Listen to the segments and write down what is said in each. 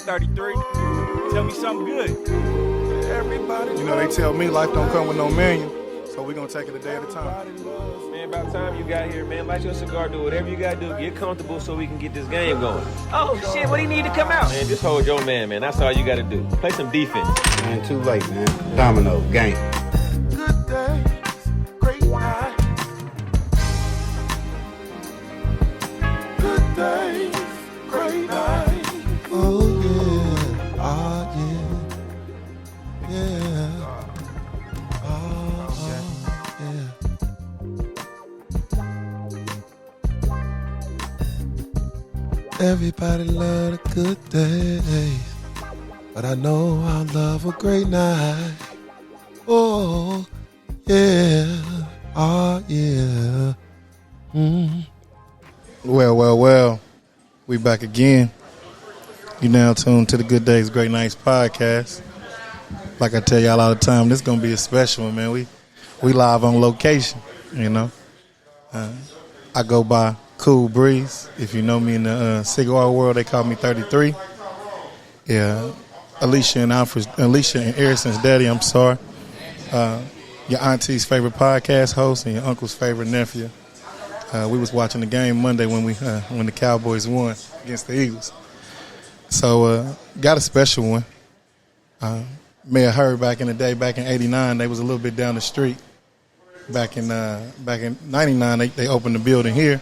33. Tell me something good. Everybody, they tell me life don't come with no manual, so we're going to take it a day at a time. Man, about time you got here, man. Light your cigar, do whatever you got to do. Get comfortable so we can get this game going. Oh, shit, what do you need to come out? Man, just hold your man. That's all you got to do. Play some defense. Man, too late, man. Domino, game. Good days, great nights. Good days, great nights. Oh, yeah. Oh, yeah. Yeah. Oh, yeah. Everybody love a good day, but I know I love a great night. Oh, yeah. Oh, yeah. Well. We back again. You now tuned to the Good Days Great Nights podcast. Like I tell y'all all the time, this is going to be a special one, man. We live on location, I go by Cool Breeze. If you know me in the cigar world, they call me 33. Yeah, Alicia and Arison's daddy, I'm sorry. Your auntie's favorite podcast host and your uncle's favorite nephew. We was watching the game Monday when the Cowboys won against the Eagles. So got a special one. May have heard back in the day, back in '89, they was a little bit down the street. Back in '99, they opened the building here.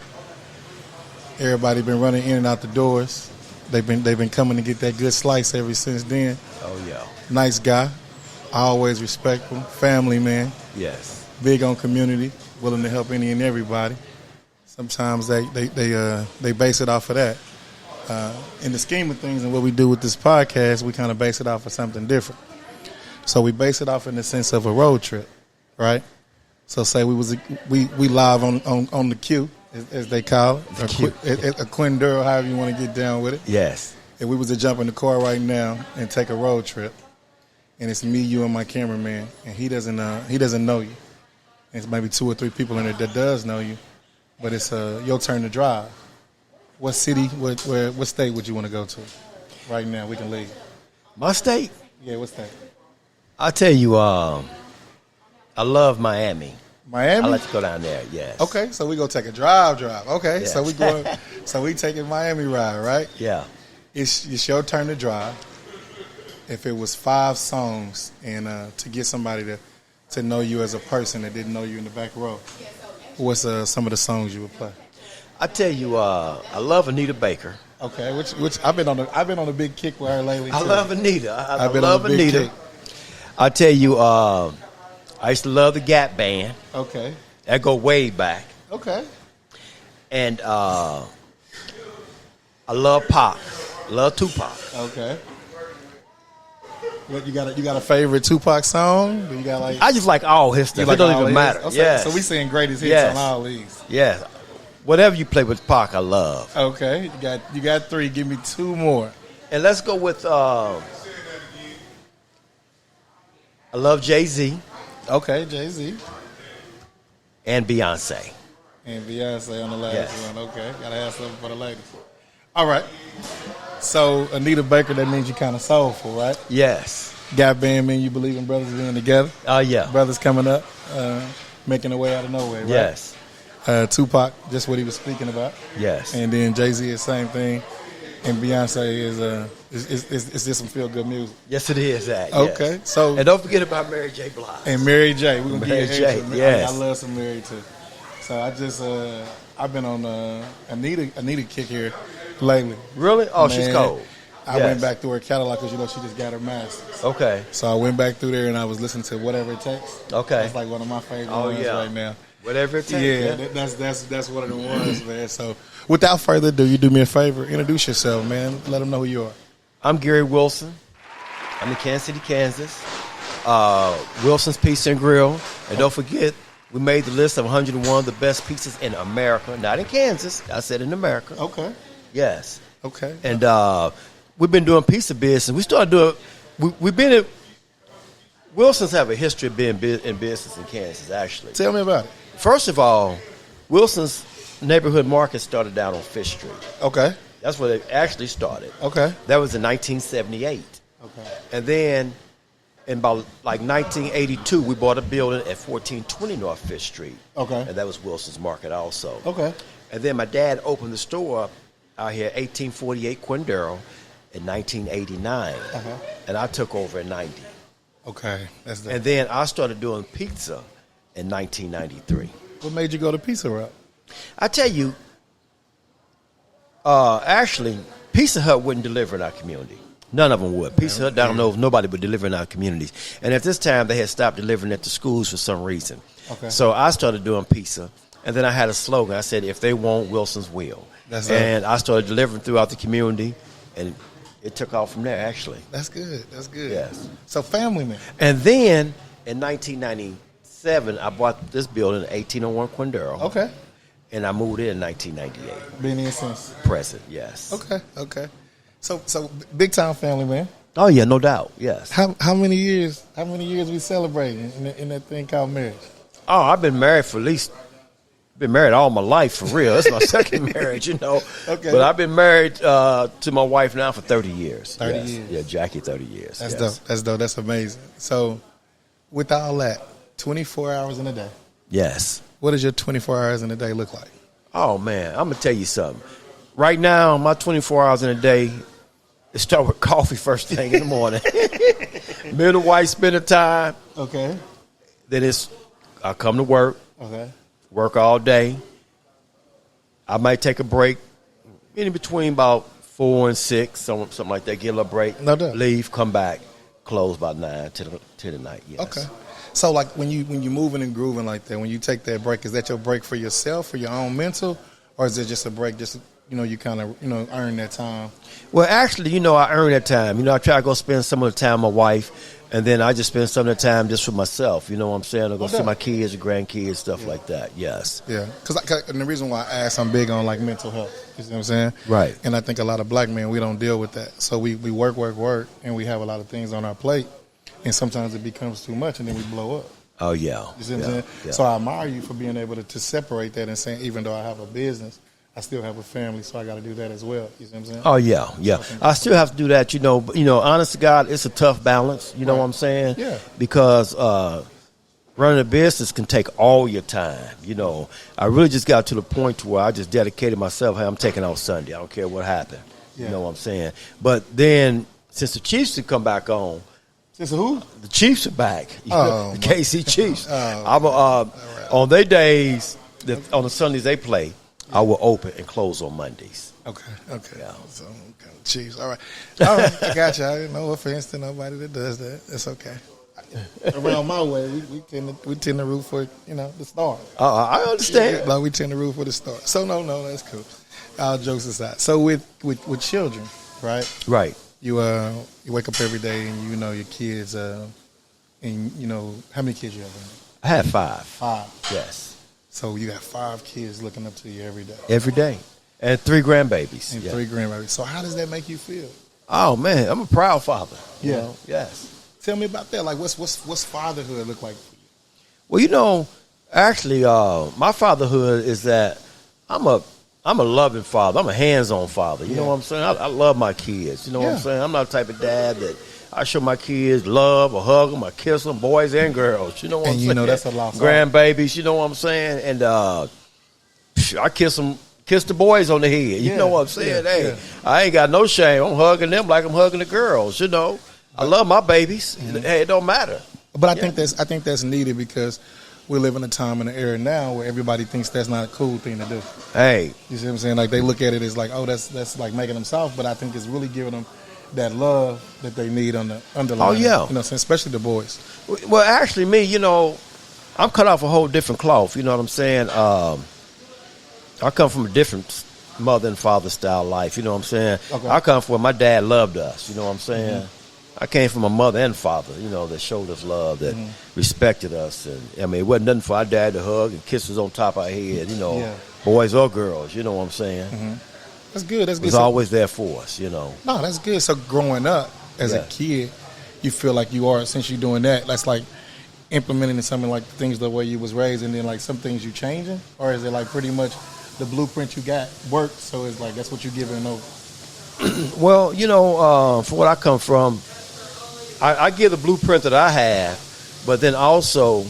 Everybody been running in and out the doors. They've been coming to get that good slice ever since then. Oh, yeah. Nice guy. I always respect him. Family man. Yes. Big on community. Willing to help any and everybody. Sometimes they base it off of that. In the scheme of things and what we do with this podcast, we kind of base it off of something different. So we base it off in the sense of a road trip, right? So say we live on the Q, as they call it, a Quinduro, however you want to get down with it. Yes. If we was to jump in the car right now and take a road trip, and it's me, you, and my cameraman, and he doesn't know you. It's maybe 2 or 3 people in there that does know you, but it's your turn to drive. What city, what state would you want to go to? Right now, we can leave. My state? Yeah, what state? I'll tell you, I love Miami. Miami? I like to go down there, yes. Okay, so we go take a drive. Okay, Yes. So we taking Miami ride, right? Yeah. It's your turn to drive. If it was 5 songs and to get somebody to know you as a person that didn't know you in the back row, what's some of the songs you would play? I tell you, I love Anita Baker. Okay, which I've been on a big kick with her lately too. I love Anita. I been love on a big Anita. kick. I tell you, I used to love the Gap Band. Okay. That go way back. Okay. And I love Pac. Love Tupac. Okay. What you got a favorite Tupac song? Do you got I just like all his stuff. It don't even matter. Okay. Yes. So we saying greatest hits Yes. on all these. Yeah. Whatever you play with Pac, I love. Okay. You got 3. Give me 2 more. And let's go with I love Jay-Z Okay, Jay-Z. and Beyonce. And Beyonce on the last Yes. one. Okay. Gotta have something for the ladies. All right. So Anita Baker, that means you kind of soulful, right? Yes. Gap Band mean you believe in brothers being together. Yeah. Brothers coming up, making their way out of nowhere, right? Yes. Tupac, just what he was speaking about. Yes. And then Jay-Z is same thing. And Beyonce is just some feel-good music. Yes, it is that. Okay. Yes. So And don't forget about Mary J. Blige. and Mary J. We're gonna Mary get J., into it. yes. I love some Mary too. So I just I've been on Anita kick here lately. Really? Oh, she's Man, cold. I Yes. went back through her catalog because she just got her masters. Okay. So I went back through there and I was listening to Whatever It Takes. Okay. That's like one of my favorite ones right now. Whatever it takes. Yeah, that's one of the ones, man. So without further ado, you do me a favor, introduce yourself, man. Let them know who you are. I'm Gary Wilson. I'm in Kansas City, Kansas. Wilson's Pizza and Grill. And don't forget, we made the list of 101 of the best pizzas in America. Not in Kansas. I said in America. Okay. Yes. Okay. And we've been doing pizza business. We started doing. We've been at. Wilson's have a history of being in business in Kansas. Actually, Tell me about it. first of all, Wilson's neighborhood market started down on Fish Street. Okay. That's where it actually started. Okay. That was in 1978. Okay. And then in about like 1982, we bought a building at 1420 North Fifth Street. Okay. And that was Wilson's Market also. Okay. And then my dad opened the store up out here, 1848 Quindaro, in 1989. And I took over in 90. Okay. That's the. And then I started doing pizza in 1993. What made you go to pizza route? I tell you, actually, Pizza Hut wouldn't deliver in our community. None of them would. Pizza Hut, I don't know if nobody would deliver in our communities. And at this time, they had stopped delivering at the schools for some reason. Okay. So I started doing pizza. And then I had a slogan. I said, if they won't, Wilson's will. And I started delivering throughout the community. And it took off from there, actually. That's good. That's good. Yes. So family man. And then in 1997, I bought this building, 1801 Quindaro. Okay. And I moved in 1998. Been here since. Present, yes. Okay. Okay. So big time family man. Oh yeah, no doubt. Yes. How many years? How many years we celebrating in that thing called marriage? Oh, I've been married for at least. Been married all my life for real. That's my second marriage, you know. Okay. But I've been married to my wife now for 30 years. 30 yes. years. Yeah, Jackie, 30 years. That's yes. dope. That's dope. That's amazing. So, with all that, 24 hours in a day. Yes. What does your 24 hours in a day look like? Oh man, I'm gonna tell you something. Right now, my 24 hours in a day, it start with coffee first thing in the morning. Me and the wife spend the time. Okay. Then I come to work. Okay. Work all day. I might take a break in between about 4 and 6, something like that. Get a little break. No doubt. Leave, come back, close by 9 to the night. Yes. Okay. So like when you moving and grooving like that, when you take that break, is that your break for yourself, for your own mental, or is it just a break? Just you kind of earn that time. Well, actually, I earn that time. I try to go spend some of the time with my wife. And then I just spend some of the time just for myself. You know what I'm saying? I go see my kids and grandkids, stuff like that. Yes. Yeah. And the reason why I ask, I'm big on like mental health. You see what I'm saying? Right. And I think a lot of black men, we don't deal with that. So we work, and we have a lot of things on our plate. And sometimes it becomes too much, and then we blow up. Oh, yeah. You see what I'm saying? Yeah. So I admire you for being able to separate that and saying, even though I have a business, I still have a family, so I got to do that as well. You see what I'm saying? Oh, yeah. I still have to do that, But, honest to God, it's a tough balance. You know what I'm saying? Yeah. Because running a business can take all your time. I really just got to the point where I just dedicated myself. Hey, I'm taking out Sunday. I don't care what happened. Yeah. You know what I'm saying? But then since the Chiefs have come back on, Since who? the Chiefs are back. The KC Chiefs. I'm on their days, on the Sundays they play, I will open and close on Mondays. Okay. Yeah. So, Chiefs. All right. I got you. No offense to nobody that does that. It's okay. Around my way, we tend to root for the star. I understand. Like we tend to root for the star. So no, that's cool. All jokes aside. So with children, right? Right. You wake up every day and your kids and how many kids you have? I have 5. 5. Yes. So you got 5 kids looking up to you every day. Every day. And 3 grandbabies. And yeah. 3 grandbabies. So how does that make you feel? Oh man, I'm a proud father. Yeah. Yes. Tell me about that. Like what's fatherhood look like for you? Well, actually, my fatherhood is that I'm a loving father. I'm a hands-on father. You know what I'm saying? I love my kids. You know what I'm saying? I'm not the type of dad that I show my kids love or hug them or kiss them, boys and girls. You know what I'm saying? And that's a lot. Grandbabies, you know what I'm saying? And I kiss the boys on the head. You know what I'm saying? Hey, I ain't got no shame. I'm hugging them like I'm hugging the girls. I love my babies. Hey, it don't matter. But I think that's needed because we live in a time and an era now where everybody thinks that's not a cool thing to do. Hey, you see what I'm saying? Like they look at it as like, oh, that's like making them soft. But I think it's really giving them that love that they need on the underline. Oh yeah, especially the boys. Well, actually, me, I'm cut off a whole different cloth. You know what I'm saying? I come from a different mother and father style life. You know what I'm saying? Okay. I come from where my dad loved us. You know what I'm saying? Mm-hmm. I came from a mother and father, that showed us love, that respected us. And it wasn't nothing for our dad to hug and kisses on top of our head, boys or girls, you know what I'm saying? Mm-hmm. That's good. That's good. He was always there for us, No, that's good. So growing up as a kid, you feel like you are, since you're doing that, that's like implementing something like things the way you was raised and then like some things you changing? Or is it like pretty much the blueprint you got worked, so it's like that's what you're giving over. Well, from where I come from, I give the blueprint that I have, but then also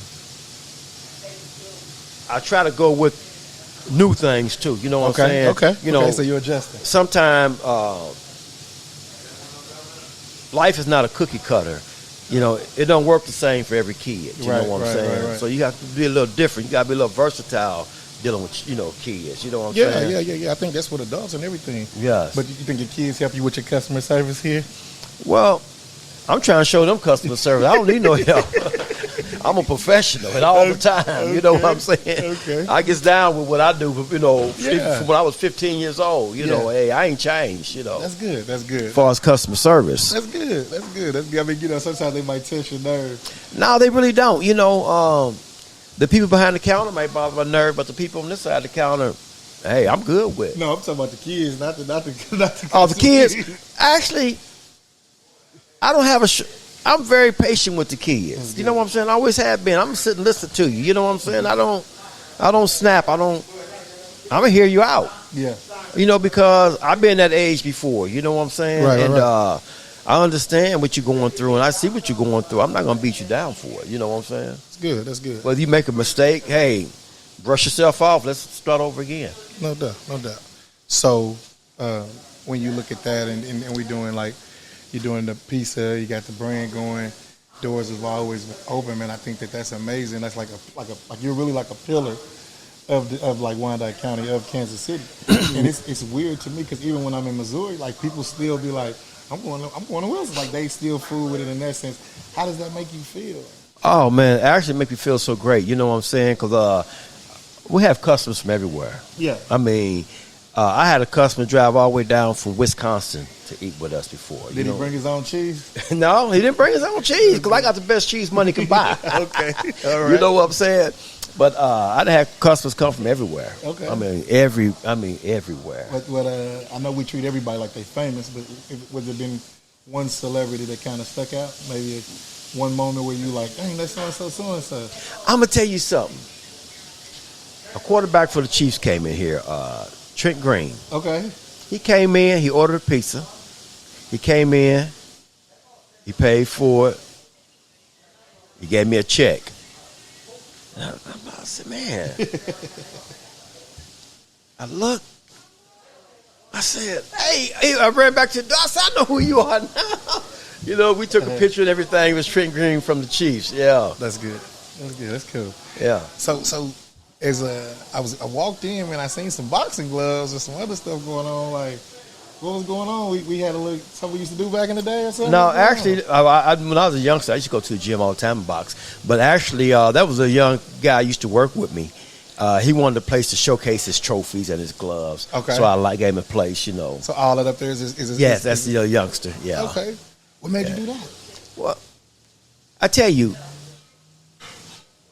I try to go with new things too. You know what I'm saying? Okay. Okay, so you're adjusting. Sometimes life is not a cookie cutter. It don't work the same for every kid. You know what I'm saying? Right. So you have to be a little different. You got to be a little versatile dealing with kids. You know what I'm saying? Yeah. I think that's what adults and everything. Yes. But you think your kids help you with your customer service here? Well, I'm trying to show them customer service. I don't need no help. I'm a professional and all the time. You know what I'm saying? Okay. I get down with what I do, Yeah. from when I was 15 years old. Hey, I ain't changed, That's good. as far as customer service. That's good. I mean, sometimes they might test your nerve. No, they really don't. The people behind the counter might bother my nerve, but the people on this side of the counter, hey, I'm good with. No, I'm talking about the kids, not the Oh, the kids. Actually, I don't have I'm very patient with the kids. You know what I'm saying? I always have been. I'm sitting listening to you. You know what I'm saying? I don't snap. I'm gonna hear you out. Yeah. Because I've been that age before. You know what I'm saying? Right. I understand what you're going through, and I see what you're going through. I'm not gonna beat you down for it. You know what I'm saying? That's good. Whether you make a mistake, hey, brush yourself off. Let's start over again. No doubt. So when you look at that, and we're doing like you're doing the pizza, you got the brand going, doors have always been open, man. I think that's amazing. That's like you're really like a pillar of like Wyandotte County, of Kansas City. And it's weird to me because even when I'm in Missouri, like people still be like, I'm going to Wilson. Like they still fool with it in that sense. How does that make you feel? Oh man, it actually make me feel so great. You know what I'm saying? Because we have customers from everywhere. Yeah. I mean, I had a customer drive all the way down from Wisconsin to eat with us before. Did he bring his own cheese? No, he didn't bring his own cheese because I got the best cheese money can buy. Okay. All right. You know what I'm saying? But I'd had customers come from everywhere. Okay. I mean, everywhere. But I know we treat everybody like they famous, but was there been one celebrity that kind of stuck out? Maybe one moment where you like, dang, that's so-and-so. I'm going to tell you something. A quarterback for the Chiefs came in here, Trent Green. Okay. He came in, he ordered a pizza. He came in, he paid for it. He gave me a check. And I said, man. I looked. I said, hey, I ran back to the door. I said, I know who you are now. We took a picture and everything. It was Trent Green from the Chiefs. Yeah. That's good. That's cool. Yeah. So as I walked in and I seen some boxing gloves and some other stuff going on. Like, what was going on? We had a little something we used to do back in the day or something. No, actually, when I was a youngster, I used to go to the gym all the time and box. But actually, that was a young guy who used to work with me. He wanted a place to showcase his trophies and his gloves. Okay. So I gave him a place, So all that up there is yes, that's the youngster. Yeah. Okay. What made you do that? Well, I tell you,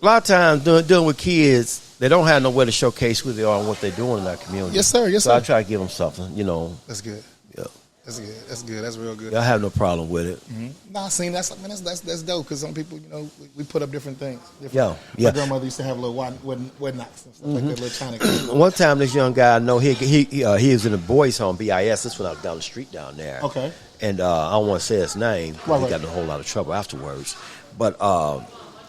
a lot of times dealing with kids, they don't have nowhere to showcase who they are and what they're doing in our community. Yes, sir. So I try to give them something, That's good. Yeah. That's good. That's real good. I have no problem with it. Mm-hmm. No, I seen that's dope because some people, we put up different things. Yeah. My grandmother used to have little wood knocks and stuff like that, little China. One time, this young guy I know, he was in a boys' home, BIS. This one out down the street down there. Okay. And I don't want to say his name. Right. He got in a whole lot of trouble afterwards. But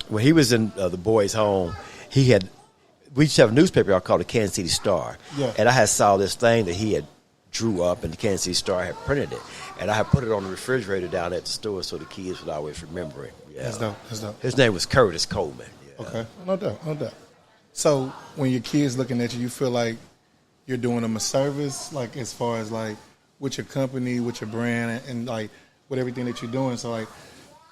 when he was in the boys' home, we used to have a newspaper called the Kansas City Star. Yeah. And I saw this thing that he had drew up, and the Kansas City Star had printed it. And I had put it on the refrigerator down at the store so the kids would always remember him. Yeah. That's dope. His name was Curtis Coleman. Yeah. Okay. No doubt. So when your kids looking at you feel like you're doing them a service, like as far as like with your company, with your brand, and like with everything that you're doing. So like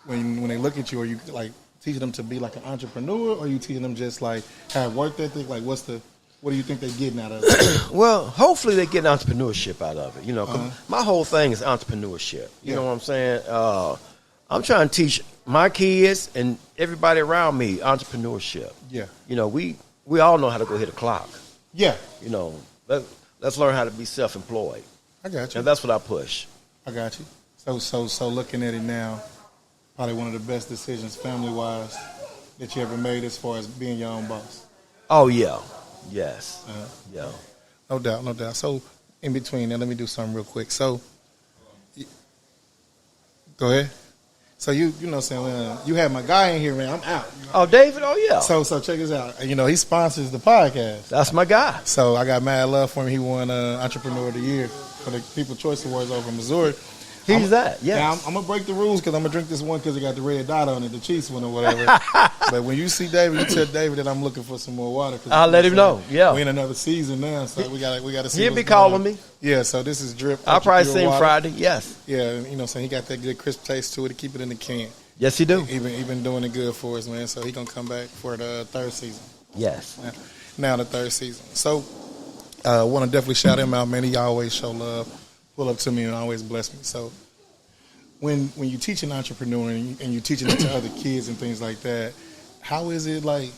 when they look at you, are you like teaching them to be like an entrepreneur, or are you teaching them just like have work ethic? Like what do you think they're getting out of it? Well, hopefully they get entrepreneurship out of it. 'Cause my whole thing is entrepreneurship. You know what I'm saying? I'm trying to teach my kids and everybody around me entrepreneurship. Yeah. We all know how to go hit a clock. Yeah. Let's learn how to be self-employed. I got you. And that's what I push. I got you. So looking at it now, probably one of the best decisions family-wise that you ever made as far as being your own boss. Oh, yeah. Yes. Uh-huh. Yeah. No doubt, no doubt. So, in between that, let me do something real quick. So, go ahead. So, you know what I'm saying? You had my guy in here, man. I'm out. Oh, David? Oh, yeah. So check this out. You know, he sponsors the podcast. That's my guy. So, I got mad love for him. He won Entrepreneur of the Year for the People's Choice Awards over in Missouri. He's that, yeah. Now, I'm going to break the rules because I'm going to drink this one because it got the red dot on it, the Chiefs one or whatever. But when you see David, you tell David that I'm looking for some more water. I'll let him know, yeah. We're in another season now, so we got to see. He'll be calling me. Yeah, so this is Drip. I'll probably see him Friday, yes. Yeah, you know, so he got that good crisp taste to it to keep it in the can. Yes, he do. He been doing it good for us, man. So he going to come back for the third season. Yes. Now the third season. So I want to definitely shout him out, man. He always show love, pull up to me, and always bless me. So when you teach an entrepreneur and you're teaching it to other kids and things like that, how is it like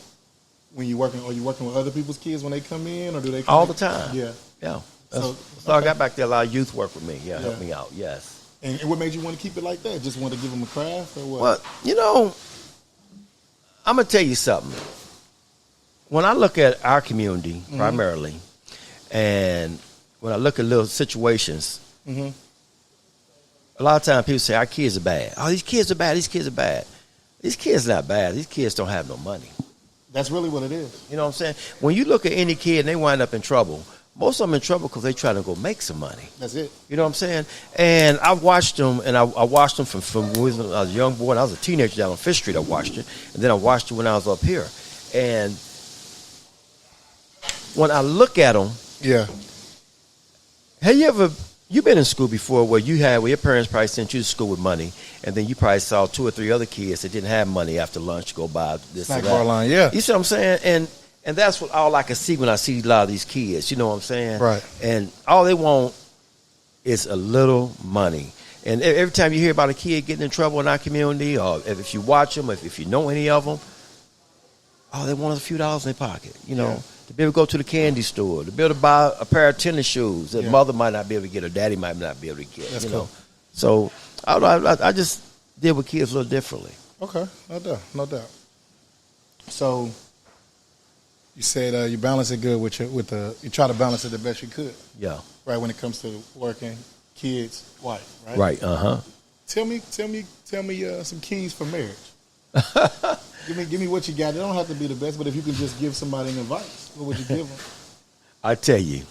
when you working? Are you working with other people's kids when they come in, or do they come all in? the time? Yeah. So I got back there, a lot of youth work with me. Yeah, help me out. Yes. And what made you want to keep it like that? Just want to give them a craft, or what? Well, you know, I'm gonna tell you something. When I look at our community primarily, and when I look at little situations. Mm-hmm. A lot of times people say our kids are bad. Oh, these kids are bad. These kids are bad. These kids not bad. These kids don't have no money. That's really what it is. You know what I'm saying? When you look at any kid and they wind up in trouble, most of them in trouble because they trying to go make some money. That's it. You know what I'm saying? And I watched them, and I watched them from when I was a young boy. And I was a teenager down on Fifth Street. I watched it, and then I watched it when I was up here. And when I look at them, Yeah. have you been in school before where your parents probably sent you to school with money, and then you probably saw 2 or 3 other kids that didn't have money after lunch to go buy this Snack or that. bar line, yeah. You see what I'm saying? And that's what all I can see when I see a lot of these kids. You know what I'm saying? Right. And all they want is a little money. And every time you hear about a kid getting in trouble in our community, or if you watch them, if you know any of them, all they want is a few dollars in their pocket. You know. Yeah. To be able to go to the candy store, to be able to buy a pair of tennis shoes that Yeah. mother might not be able to get or daddy might not be able to get. That's you cool. know, so I just deal with kids a little differently. Okay, no doubt, no doubt. So you said you balance it good you try to balance it the best you could, Yeah. right? When it comes to working, kids, wife, right? Right. Tell me some keys for marriage. Give me what you got. It don't have to be the best, but if you can just give somebody an advice, what would you give them? I tell you,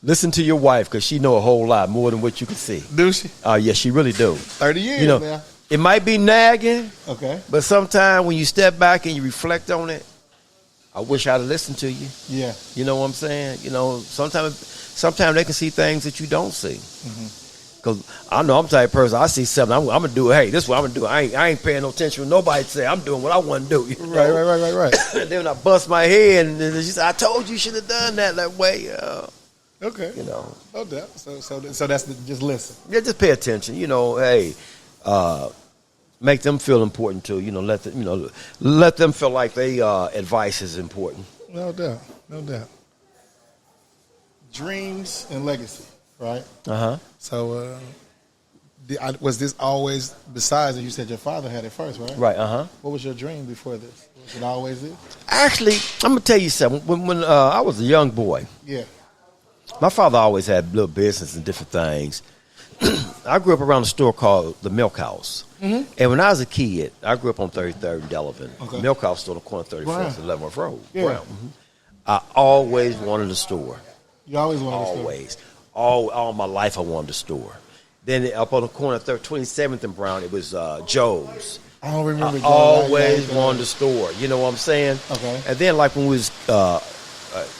listen to your wife because she know a whole lot more than what you can see. Do she? Yes, she really do. 30 years, You know, man. it might be nagging, Okay. but sometimes when you step back and you reflect on it, I wish I'd have listened to you. Yeah. You know what I'm saying? You know, sometimes they can see things that you don't see. Because I know I'm the type of person, I see something, I'm going to do it. Hey, this is what I'm going to do. I ain't paying no attention to nobody say. I'm doing what I want to do. You know? Right. And then when I bust my head, and then she said, I told you should have done that way. Okay. You know. No doubt. So that's just listen. Yeah, just pay attention. You know, hey, make them feel important too. You know, let them feel like they advice is important. No doubt. Dreams and legacy, right? So was this always, besides that you said your father had it first, right? Right, What was your dream before this? Was it always this? Actually, I'm going to tell you something. When I was a young boy, Yeah. my father always had little business and different things. I grew up around a store called the Milk House. And when I was a kid, I grew up on 33rd and Delavan. Okay. Milk House store on the corner of 31st and 11th Road. Yeah. Brown. I always wanted a store. You always wanted to Always. All my life I wanted a store. Then up on the corner of 27th and Brown, it was Joe's. I don't remember. I always wanted a store. You know what I'm saying? Okay. And then like when we was, I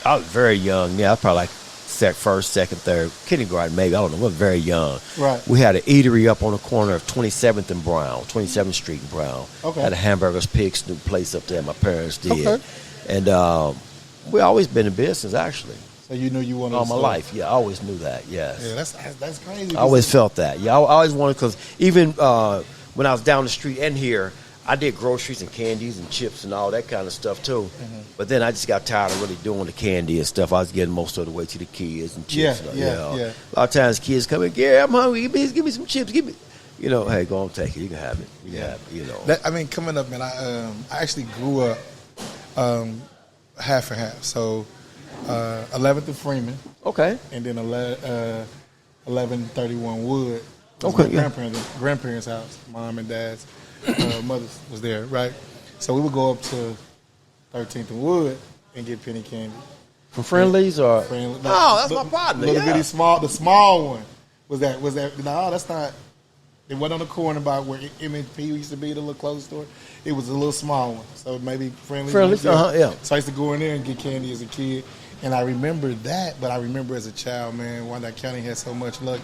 was very young. Yeah, I was probably like first, second, third, kindergarten maybe. I don't know. We were very young. Right. We had an eatery up on the corner of 27th and Brown, 27th Street and Brown. Okay. Had a Hamburgers Pig Snoop place up there. My parents did. Okay. And we always been in business actually. So you knew you wanted All a my store. life. Yeah, I always knew that. Yes. Yeah, that's crazy. I always felt that. Yeah, I always wanted, because even when I was down the street and here, I did groceries and candies and chips and all that kind of stuff too. But then I just got tired of really doing the candy and stuff. I was getting most of the way to the kids and chips. Yeah. A lot of times kids come in, Gary, I'm hungry. Give me some chips. Give me, hey, go on, take it. You can have it. You can have it. I mean, coming up, man, I actually grew up half and half. So 11th and Freeman, Okay. and then 1131 Wood. Okay, My yeah. grandparents' house. Mom and dad's mother's was there, right? So we would go up to 13th and Wood and get penny candy. From Friendlies or? Friendly- Oh, that's my partner. Little Yeah. bitty small, the small one was that. No, that's not. It wasn't on the corner about where M&P used to be, the little clothes store. It was a little small one, so maybe Friendlies. Yeah. So I used to go in there and get candy as a kid, and I remember that. But I remember as a child, man, Wyandotte County had so much love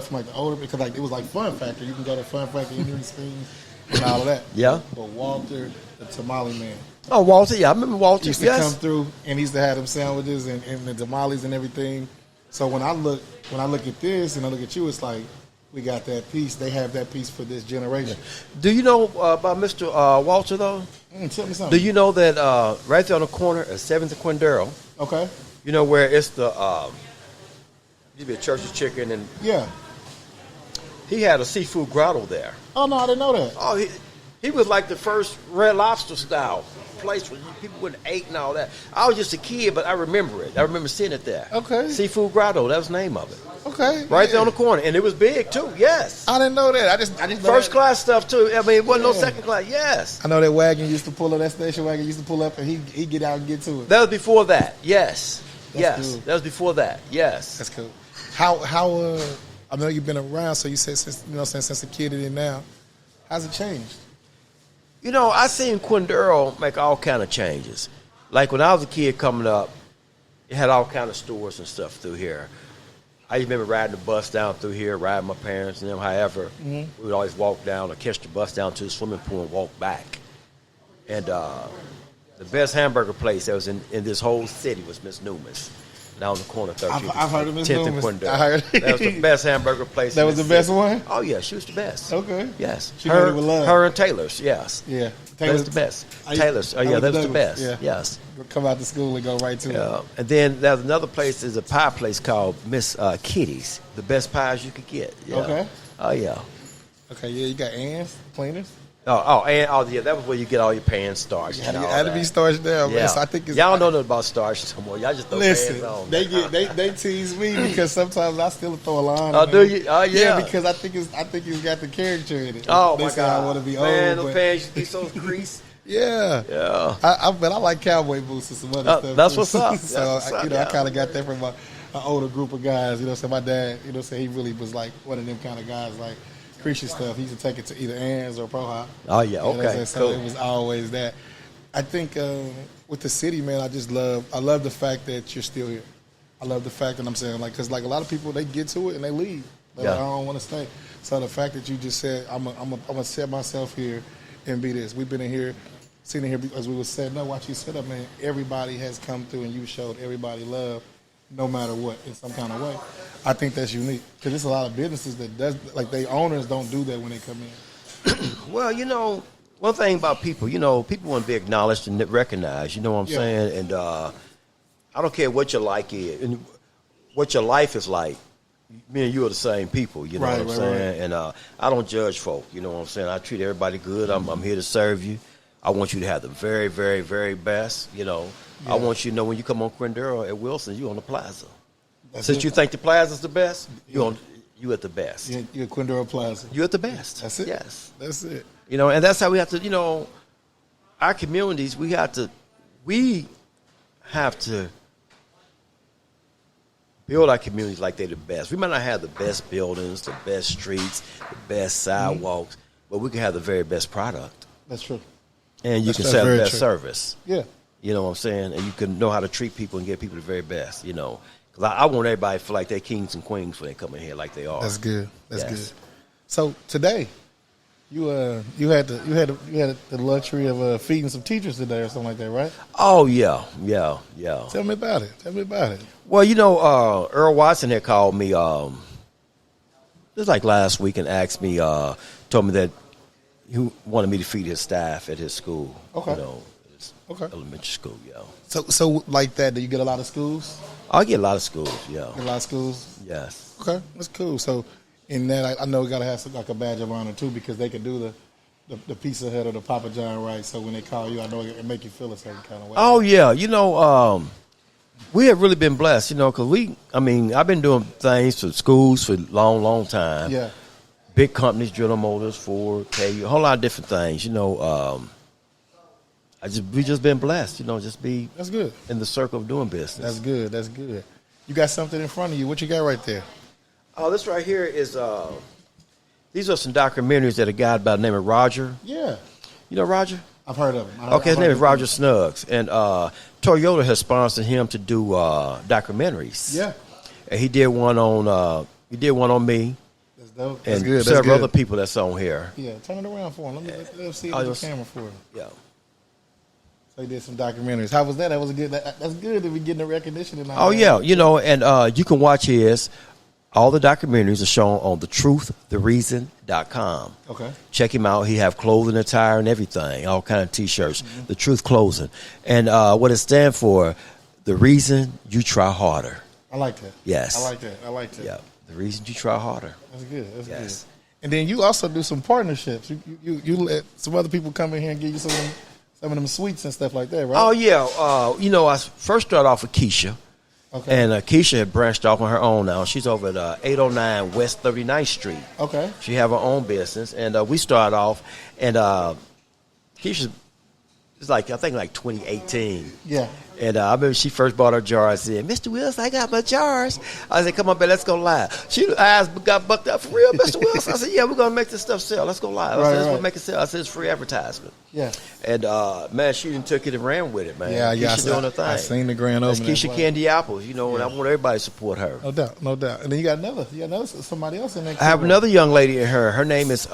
from like the older, because like it was like Fun Factory. You can go to Fun Factory, Indian Springs, and all of that. Yeah. But Walter, the tamale man, Oh, Walter. Yeah, I remember Walter. used to come through, and he used to have them sandwiches and the tamales and everything. So when I look at this and I look at you, it's like we got that piece. They have that piece for this generation. Do you know about Mr. Walter though? Tell me something. Do you know that right there on the corner at 7th and Quindaro, Okay. you know where it's the used to be a Church of Chicken, and Yeah. he had a seafood grotto there. Oh no, I didn't know that. Oh, he was like the first Red Lobster style place where people went and ate and all that. I was just a kid, but I remember it. I remember seeing it there. Okay. Seafood Grotto, that was the name of it. Okay. Right there on the corner, and it was big too. Yes. I didn't know that. I just First class stuff too. I mean, it wasn't no Yeah. second class. Yes. I know that wagon used to pull up. That station wagon used to pull up, and he get out and get to it. That was before that. Yes. That's yes. cool. That was before that. Yes. That's cool. How I know you've been around, so you said since a kid and now, how's it changed? You know, I seen Quindaro make all kind of changes. Like when I was a kid coming up, it had all kind of stores and stuff through here. I remember riding the bus down through here, riding my parents and them. However, we would always walk down or catch the bus down to the swimming pool and walk back. And the best hamburger place that was in this whole city was Miss Newman's. Down the corner, 13th. I've heard of Miss 10th and Newman's. Quindaro. I heard. That was the best hamburger place. That in was the city. best one? Oh yeah, she was the best. Okay. Yes. She made it with love. Her and Taylor's. Yes. Yeah. That was the best. I- Taylor's. Oh I yeah, went that to was the Douglas. best. Yeah. Yes. Come out to school and go right to it. And then there's another place. There's a pie place called Miss Kitty's. The best pies you could get. Yeah. Okay. Oh yeah. Okay, yeah, you got Ann's cleaners. Yeah, that was where you get all your pan starch. You and all had to that. be starched down, Yeah. man. So I think it's, Y'all don't know about starch no more. Y'all just throw listen, pans on. they tease me because sometimes I still throw a line. Oh, on do it. you? Oh, yeah. because I think it's got the character in it. Oh they my say God! I want to be Man, old, those but pans used to be so greasy. yeah. Yeah. But I like cowboy boots and some other stuff. That's too. what's up. So That's what's up, I yeah. kind of got that from an older group of guys. So my dad, so he really was like one of them kind of guys, like Christian stuff. He used to take it to either Ann's or Pro Hop. Oh yeah. Okay. So Cool. it was always that. I think with the city, man, I love the fact that you're still here. I love the fact that I'm saying, like, because like a lot of people, they get to it and they leave. They're Yeah. like, I don't want to stay. So the fact that you just said, I'm gonna set myself here and be this. We've been in here, sitting here as we were setting up. Watch you set up, man. Everybody has come through and you showed everybody love, no matter what, in some kind of way. I think that's unique because there's a lot of businesses that they owners don't do that when they come in. Well, one thing about people, people want to be acknowledged and recognized. You know what I'm Yeah. saying? And I don't care what your like is and what your life is like. Me and you are the same people. You know Right, what I'm right, saying? And I don't judge folk. You know what I'm saying? I treat everybody good. I'm here to serve you. I want you to have the very, very, very best. Yeah. I want you to know when you come on Quindaro at Wilson, you on the plaza. That's Since it. you think the plaza's the best, you at the best. You're at Quindaro Plaza. You at the best. That's it. Yes. That's it. And that's how we have to, our communities, we have to build our communities like they're the best. We might not have the best buildings, the best streets, the best sidewalks, but we can have the very best product. That's true. And you That's can sell the very best true. service. Yeah. You know what I'm saying? And you can know how to treat people and get people the very best, Because I want everybody to feel like they're kings and queens when they come in here like they are. That's good. That's Yes. good. So today, you had the luxury of feeding some teachers today or something like that, right? Oh, yeah. Tell me about it. Well, Earl Watson had called me just like last week and asked me, told me that he wanted me to feed his staff at his school. Okay. His Okay. elementary school, So like that, do you get a lot of schools? I get a lot of schools, Get a lot of schools. Yes. Okay, that's cool. So in that, I know we gotta have some, like a badge of honor too, because they can do the Pizza Hut or the Papa John right. So when they call you, I know it make you feel a certain kind of way. Oh, yeah. We have really been blessed, because I've been doing things for schools for a long, long time. Yeah. Big companies, General Motors, Ford, KU, a whole lot of different things. We just been blessed, just be That's good. in the circle of doing business. That's good. That's good. You got something in front of you. What you got right there? Oh, this right here is these are some documentaries that a guy by the name of Roger. Yeah. You know Roger? I've heard of him. Okay, his name is Roger Snuggs, and Toyota has sponsored him to do documentaries. Yeah. And he did one on me. That's dope. And That's good. That's several good. other people that's on here. Yeah, turn it around for him. Let me see Oh, the camera for him. Yeah. So he did some documentaries. How was that? That was a good. That's good to be getting the recognition and all. Oh that. yeah, and you can watch his. All the documentaries are shown on thetruththereason.com. Okay. Check him out. He have clothing, attire, and everything. All kind of T-shirts. Mm-hmm. The Truth Clothing, and what it stands for, the reason you try harder. I like that. Yes. I like that. I like that. Yeah. The reason you try harder. That's good. That's Yes. good. And then you also do some partnerships. You let some other people come in here and give you some of them sweets and stuff like that, right? Oh yeah. I first started off with Keisha. Okay. And Keisha had branched off on her own now. She's over at 809 West 39th Street. Okay. She have her own business, and we started off, and Keisha is I think 2018. Yeah. And I remember she first bought her jars. Said, "Mr. Wilson, I got my jars." I said, "Come on, baby, let's go live." She eyes got bucked up for real, Mr. Wilson. I said, "Yeah, we're gonna make this stuff sell. Let's go live." I said, "Let's go make it sell." I said, "It's free advertisement." Yeah. And man, she done took it and ran with it, man. Yeah. Keisha doing her thing. I seen the grand That's opening. Keisha Candy Apples, and I want everybody to support her. No doubt. No doubt. And then you got somebody else in there. I have another young lady in her. Her name is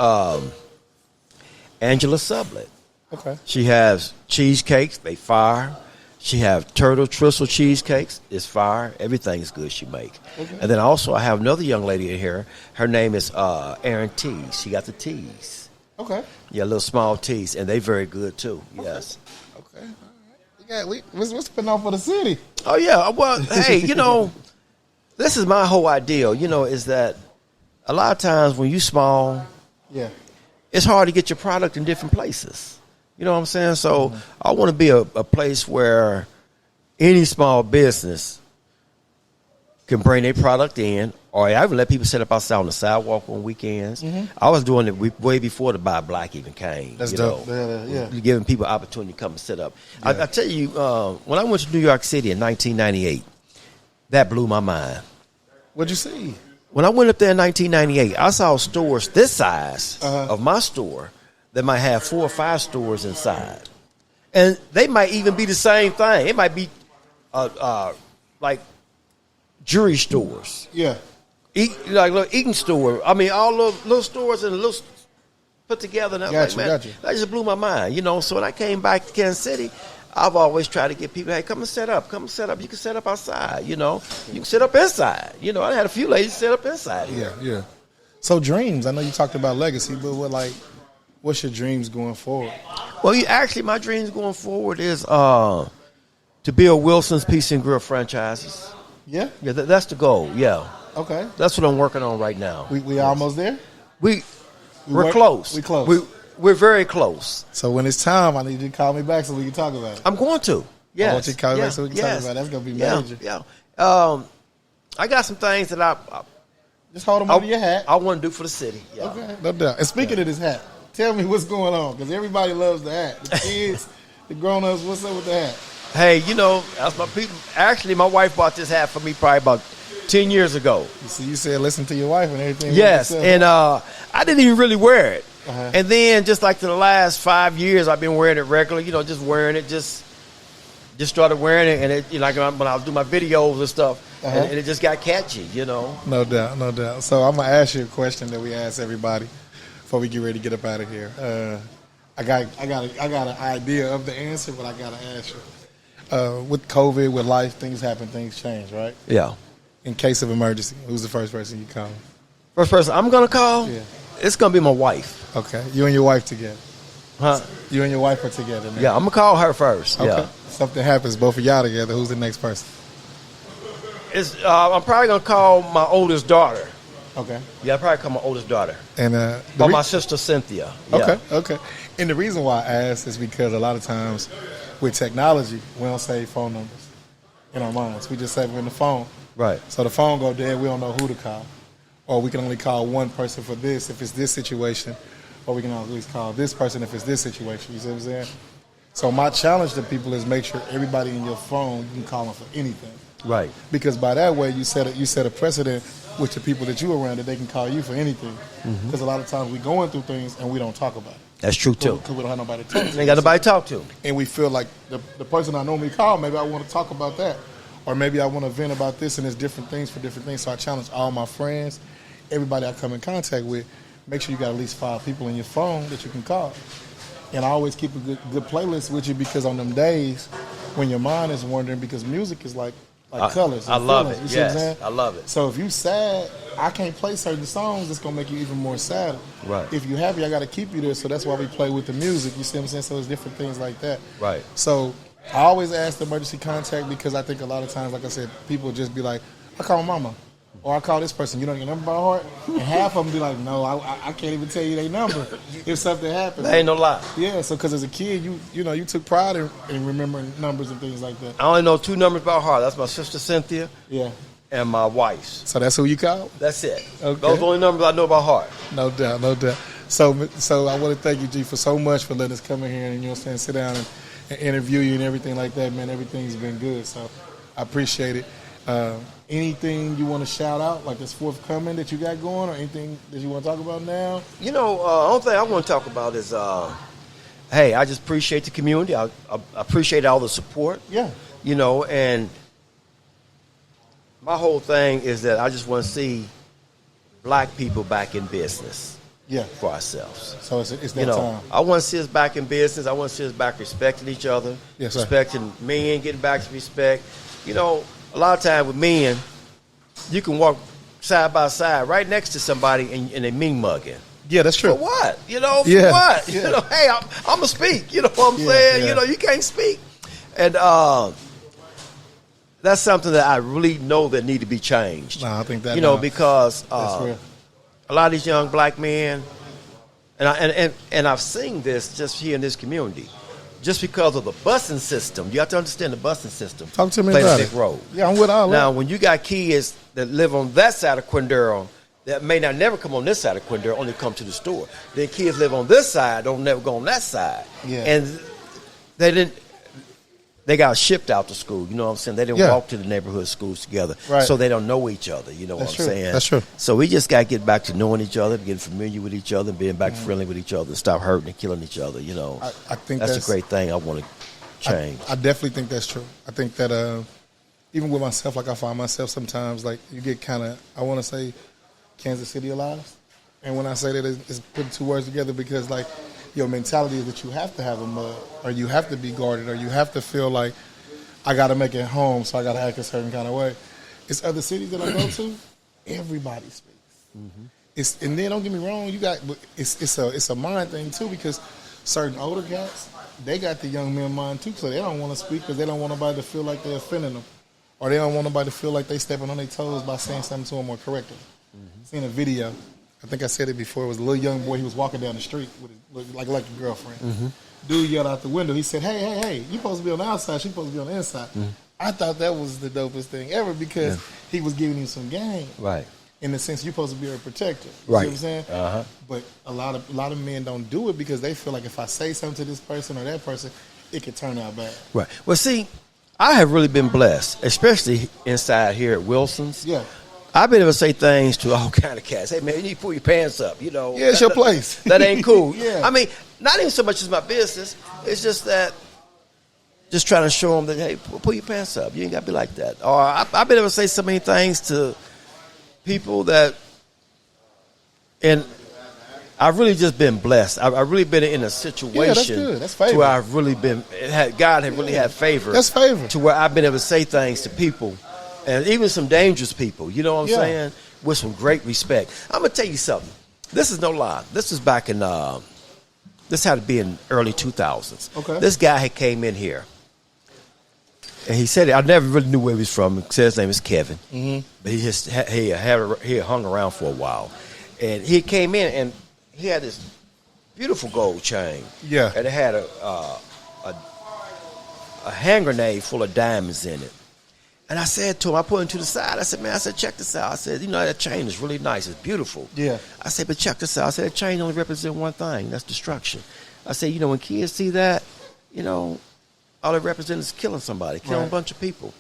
Angela Sublet. Okay. She has cheesecakes. They fire. She have turtle tristle cheesecakes. It's fire. Everything is good she make. Okay. And then also I have another young lady in here. Her name is Erin Tees. She got the teas. Okay. Yeah, little small teas, and they very good too. Yes. Okay. All right. What's been on for the city? Oh yeah. Well, hey, this is my whole ideal. Is that a lot of times when you small, Yeah. it's hard to get your product in different places. You know what I'm saying? So I want to be a place where any small business can bring their product in, or I even let people set up outside on the sidewalk on weekends. I was doing it way before the Buy Black even came. That's dope. Yeah. You're giving people opportunity to come and set up. Yeah. I tell you, when I went to New York City in 1998, that blew my mind. What'd you see? When I went up there in 1998, I saw stores this size of my store that might have 4 or 5 stores inside. And they might even be the same thing. It might be like jewelry stores. Yeah. Like little eating store. I mean, all little stores and little put together. And I was like, man, that just blew my mind. So when I came back to Kansas City, I've always tried to get people, hey, come and set up. Come and set up. You can set up outside, You can set up inside. I had a few ladies set up inside here. Yeah. So dreams, I know you talked about legacy, but what's your dreams going forward? Well, my dreams going forward is to build Wilson's Pizza and Grill franchises. Yeah? Yeah, that's the goal, yeah. Okay. That's what I'm working on right now. We almost there? We're close. We close. We're very close. So when it's time, I need you to call me back so we can talk about it. I'm going to. Yes. I want you to call me back so we can talk about it. That's going to be major. Yeah. I got some things that I just hold them under your hat. I want to do for the city. Yeah. Okay. No doubt. And speaking of this hat, tell me what's going on, because everybody loves the hat. The kids, the grown-ups, what's up with the hat? Hey, that's my people. Actually, my wife bought this hat for me probably about 10 years ago. You said listen to your wife and everything. Yes, and I didn't even really wear it. And then just like the last 5 years, I've been wearing it regularly. Just wearing it, just started wearing it, and it, like when I do my videos and stuff, and it just got catchy. No doubt, no doubt. So I'm gonna ask you a question that we ask everybody before we get ready to get up out of here. I got an idea of the answer, but I gotta ask you. With COVID, with life, things happen, things change, right? Yeah. In case of emergency, who's the first person you call? First person I'm gonna call? Yeah. It's gonna be my wife. Okay. You and your wife together? Huh? You and your wife are together now? Yeah, I'm gonna call her first. Okay. Yeah. Something happens, both of y'all together. Who's the next person? I'm probably gonna call my oldest daughter. Okay. Yeah, I'll probably call my oldest daughter. And or my sister Cynthia. Yeah. Okay. And the reason why I ask is because a lot of times with technology, we don't save phone numbers. in our minds. We just save them in the phone. Right. So the phone go dead, we don't know who to call. Or we can only call one person for this if it's this situation. Or we can at least call this person if it's this situation. You see what I'm saying? So my challenge to people is make sure everybody in your phone, you can call them for anything. Right. Because by that way, you set a precedent with the people that you around that they can call you for anything. Because a lot of times we're going through things and we don't talk about it. That's true, too. Because we don't have nobody to talk to. Ain't got nobody to talk to. And we feel like the person I normally call, maybe I want to talk about that. Or maybe I want to vent about this, and there's different things for different things. So I challenge all my friends, everybody I come in contact with, make sure you got at least 5 people in your phone that you can call. And I always keep a good playlist with you, because on them days when your mind is wandering, because music is like colors. I love it. You see what I'm saying? Yes, I love it. So if you sad, I can't play certain songs that's going to make you even more sad. Right. If you're happy, I got to keep you there. So that's why we play with the music. You see what I'm saying? So it's different things like that. Right. So I always ask the emergency contact, because I think a lot of times, like I said, people just be like, I call my mama. Or I call this person, you don't get your number by heart? And half of them be like, no, I can't even tell you their number if something happens. That ain't no lie. Yeah, so because as a kid, you took pride in remembering numbers and things like that. I only know 2 numbers by heart. That's my sister Cynthia Yeah. and my wife's. So that's who you call? That's it. Okay. Those are the only numbers I know by heart. No doubt, no doubt. So I want to thank you, G, for so much for letting us come in here and, you know what I'm saying, sit down and interview you and everything like that, man. Everything's been good, so I appreciate it. Anything you want to shout out, like this forthcoming that you got going, or anything that you want to talk about now? You know, only thing I want to talk about is, hey, I just appreciate the community. I appreciate all the support. Yeah. You know, and my whole thing is that I just want to see black people back in business. Yeah. For ourselves. So it's that You know, time. I want to see us back in business. I want to see us back respecting each other. Yes, sir. Respecting men, getting back to respect. You know, a lot of times with men, you can walk side by side right next to somebody and they mean mugging. Yeah, that's true. For what? You know, for Yeah, what? yeah. You know, hey, I'm going to speak. You know what I'm Yeah, saying? yeah. You know, you can't speak. And that's something that I really know that need to be changed. Nah, I think that, you know, because that's real. a lot of these young black men, and I've seen this just here in this community, just because of the busing system. You have to understand the busing system. Talk to me plays about a big it. role. Yeah, I'm with all Now, that. when you got kids that live on that side of Quindaro that may not never come on this side of Quindaro, only come to the store. Then kids live on this side, don't never go on that side. Yeah. And they got shipped out to school, you know what I'm saying? They didn't Yeah. walk to the neighborhood schools together. Right. So they don't know each other, you know That's what true. I'm saying? That's true. So we just got to get back to knowing each other, getting familiar with each other, being back friendly with each other, stop hurting and killing each other, you know. I think that's that's a great thing I want to change. I definitely think that's true. I think that even with myself, like I find myself sometimes, like you get kind of, I want to say, Kansas City-alized. And when I say that, it's putting 2 words together, because like your mentality is that you have to have a mug, or you have to be guarded, or you have to feel like I got to make it home, so I got to act a certain kind of way. It's other cities that I go to, everybody speaks. Mm-hmm. And then don't get me wrong, it's a mind thing too, because certain older cats, they got the young men mind too, so they don't want to speak because they don't want nobody to feel like they're offending them, or they don't want nobody to feel like they stepping on their toes by saying something to them or correcting them. Mm-hmm. Seen a video, I think I said it before. It was a little young boy. He was walking down the street with his, like a girlfriend. Mm-hmm. Dude yelled out the window. He said, "Hey, you supposed to be on the outside. She's supposed to be on the inside." Mm-hmm. I thought that was the dopest thing ever, because he was giving him some game. Right. In the sense, you're supposed to be a protector. You Right. see what I'm saying? Uh-huh. But a lot of men don't do it because they feel like if I say something to this person or that person, it could turn out bad. Right. Well, see, I have really been blessed, especially inside here at Wilson's. Yeah. I've been able to say things to all kind of cats. Hey, man, you need to pull your pants up, you know. Yeah, it's your place. That ain't cool. Yeah. I mean, not even so much as my business. It's just that, just trying to show them that, hey, pull your pants up. You ain't got to be like that. Or I've been able to say so many things to people that, and I've really just been blessed. I've really been in a situation. Yeah, that's good. That's favor. To where I've really been, God had really had favor. That's favor. To where I've been able to say things to people, and even some dangerous people, you know what I'm saying, with some great respect. I'm going to tell you something. This is no lie. This was back in, this had to be in early 2000s. Okay. This guy had came in here, and he said, I never really knew where he was from. He said his name is Kevin. Mm-hmm. But he had hung around for a while. And he came in, and he had this beautiful gold chain. Yeah. And it had a hand grenade full of diamonds in it. And I said to him, I put him to the side. I said, man, check this out. I said, that chain is really nice. It's beautiful. Yeah. I said, but check this out. I said, that chain only represents one thing. That's destruction. I said, when kids see that, all it represents is killing somebody, killing a bunch of people.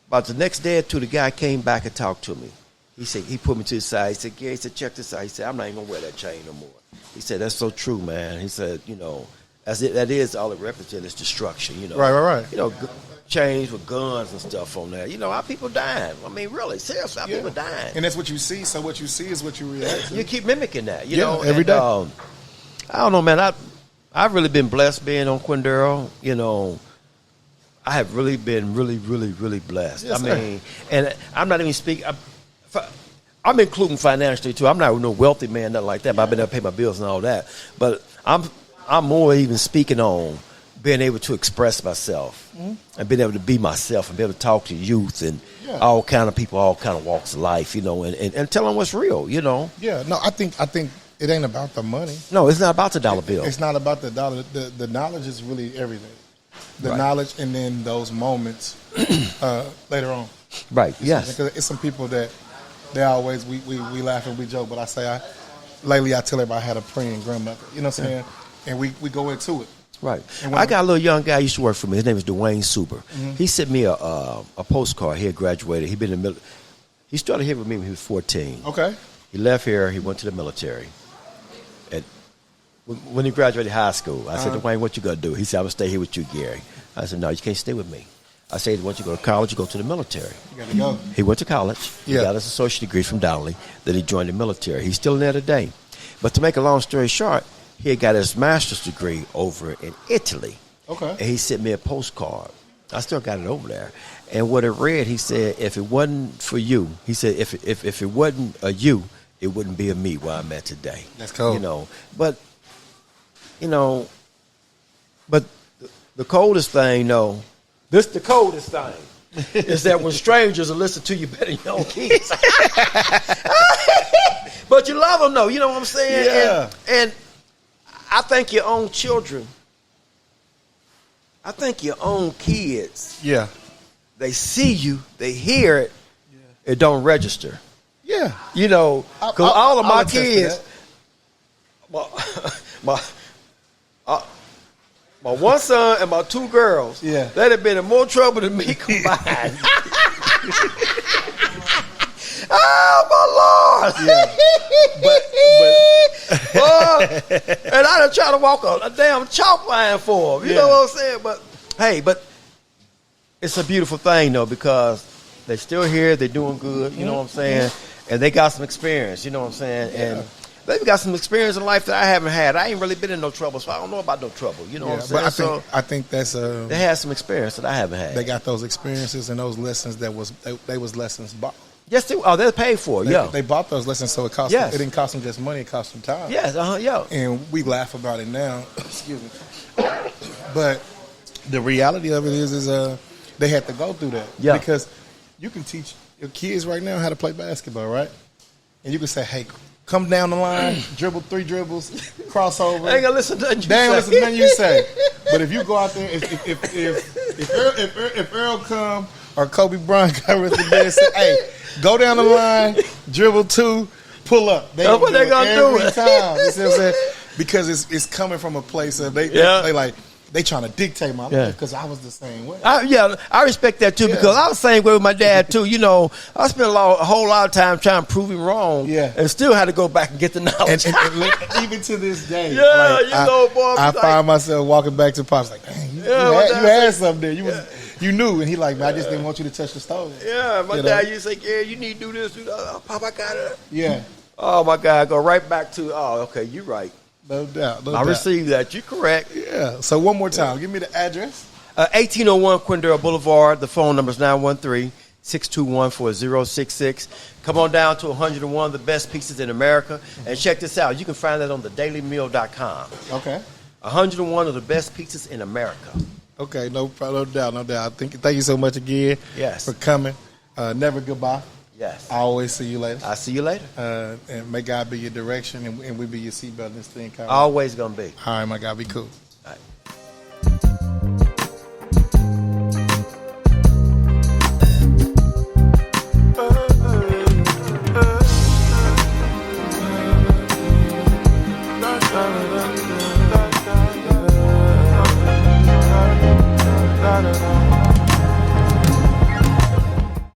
About the next day or two, the guy came back and talked to me. He said, he put me to the side. He said, Gary, check this out. He said, I'm not even going to wear that chain no more. He said, that's so true, man. He said, that is all it represents is destruction, Right. Chains with guns and stuff on there. Our people dying. I mean, really, seriously, our people dying. And that's what you see. So what you see is what you react to. You keep mimicking that, every day. I don't know, man. I've really been blessed being on Quindaro. I have really been really, really, really blessed. Yes, I mean, and I'm not even speaking. I'm including financially too. I'm not no wealthy man, nothing like that. But I've been able to pay my bills and all that. But I'm more even speaking on being able to express myself and being able to be myself and be able to talk to youth and all kind of people, all kind of walks of life, and tell them what's real, Yeah, no, I think it ain't about the money. No, it's not about the dollar bill. It's not about the dollar. The knowledge is really everything. The knowledge and then those moments later on. Right, yes. Because it's some people that they always, we laugh and we joke, but lately I tell everybody I had a praying grandmother, you know what I'm saying? And we go into it. Right. I got a little young guy who used to work for me. His name is Dwayne Suber. He sent me a postcard. He had graduated. He'd been in the military. He started here with me when he was 14. Okay. He left here. He went to the military. And when he graduated high school, I said, Dwayne, what you going to do? He said, I'm going to stay here with you, Gary. I said, no, you can't stay with me. I said, once you go to college, you go to the military. You got to go. He went to college. He got his associate degree from Donnelly. Then he joined the military. He's still in there today. But to make a long story short, he had got his master's degree over in Italy. Okay. And he sent me a postcard. I still got it over there. And what it read, he said, if it wasn't for you, he said, if it wasn't a you, it wouldn't be a me where I'm at today. That's cool. But the coldest thing, this the coldest thing, is that when strangers will listen to you better than your own kids. But you love them, though. You know what I'm saying? Yeah. And I think your own children, I think your own kids, they see you, they hear it, it don't register. Yeah. Because all of my attest to kids, my one son and my two girls, they'd have been in more trouble than me combined. Oh, my Lord. Yeah. And I done try to walk a damn chalk line for them. You know what I'm saying? But, hey, it's a beautiful thing, though, because they're still here. They're doing good. You know what I'm saying? And they got some experience. You know what I'm saying? Yeah. And they've got some experience in life that I haven't had. I ain't really been in no trouble, so I don't know about no trouble. You know what I'm saying? But I think that's they had some experience that I haven't had. They got those experiences and those lessons they was lessons bought. Yes, they're paid for. They bought those lessons, so it cost them, it didn't cost them just money, it cost them time. Yes, And we laugh about it now. Excuse me. But the reality of it is they had to go through that. Yeah. Because you can teach your kids right now how to play basketball, right? And you can say, hey, come down the line, dribble 3 dribbles, crossover. I ain't gonna listen to nothing you say. They ain't listen to nothing you say. But if you go out there, if Earl come or Kobe Bryant got with the bed and say, hey, go down the line, dribble 2, pull up. That's what they gonna do every time. You see what I'm saying? Because it's coming from a place of they trying to dictate my life because I was the same way. I respect that too because I was the same way with my dad too. I spent a whole lot of time trying to prove him wrong and still had to go back and get the knowledge. And even to this day, boy. I find myself walking back to Pops like, dang, you had something there. You knew, and he like, man, I just didn't want you to touch the stove. Yeah, my dad used to say, yeah, you need to do this, do that. Oh, Pop, I got it. Yeah. Oh, my God, go right back to, okay, you're right. No doubt. I received that. You're correct. Yeah. So one more time, give me the address. 1801 Quindaro Boulevard. The phone number is 913-621-4066. Come on down to 101 of the best pizzas in America. And check this out. You can find that on thedailymeal.com. Okay. 101 of the best pizzas in America. Okay, no doubt. Thank you so much again for coming. Never goodbye. Yes. I always see you later. I'll see you later. And may God be your direction and we be your seatbelt in this thing. Always going to be. All right, my God, be cool. All right.